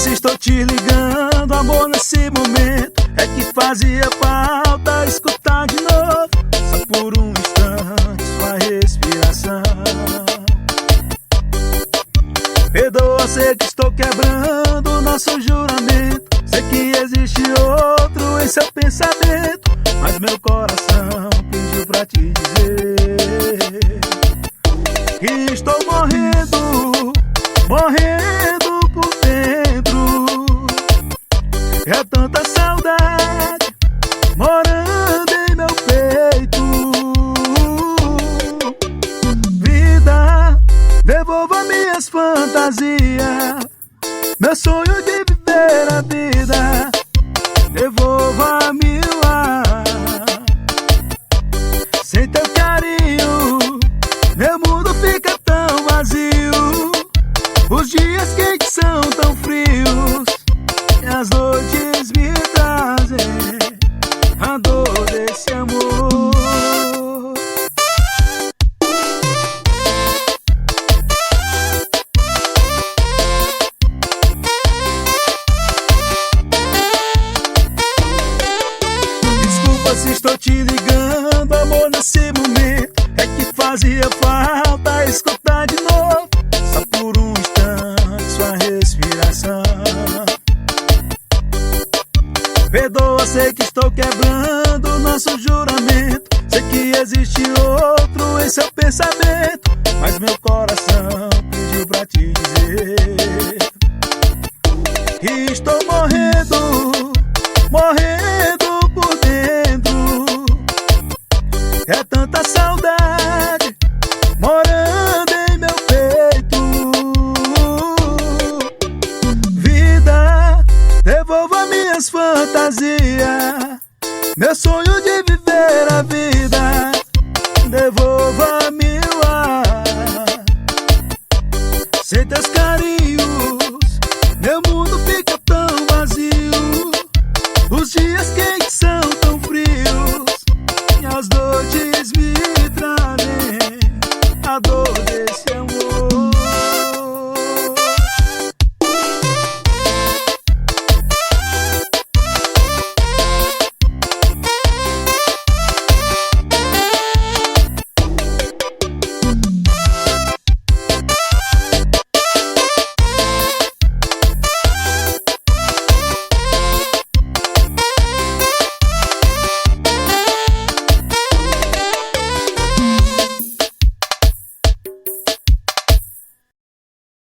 se estou te ligando, amor, nesse momento é que fazia falta escutar de novo, só por um instante, sua respiração. Perdoa, sei que estou quebrando nosso juramento, sei que existe outro em seu pensamento, mas meu coração pediu pra te dizer que estou morrendo, morrendo por dentro. É tanta saudade morando em meu peito. Vida, devolva minhas fantasias, meu sonho de viver a vida. Devolva-me o ar. Sem teu carinho, meu mundo fica tão vazio. Os dias quentes são tão frios e as noites me trazem a dor desse amor. Desculpa se estou te ligando, amor, nesse momento é que fazia falta escutar de novo, só por um instante, sua respiração. Perdoa, sei que estou quebrando nosso juramento, sei que existe outro em seu pensamento, mas meu coração pediu pra te dizer que estou morrendo, morrendo por dentro. É tanta saudade morando em meu peito. Vida, devolva minhas fantasias, meu sonho de viver a vida. Devolva-me o ar. Sem teus carinhos, meu mundo fica tão vazio. Os dias quentes são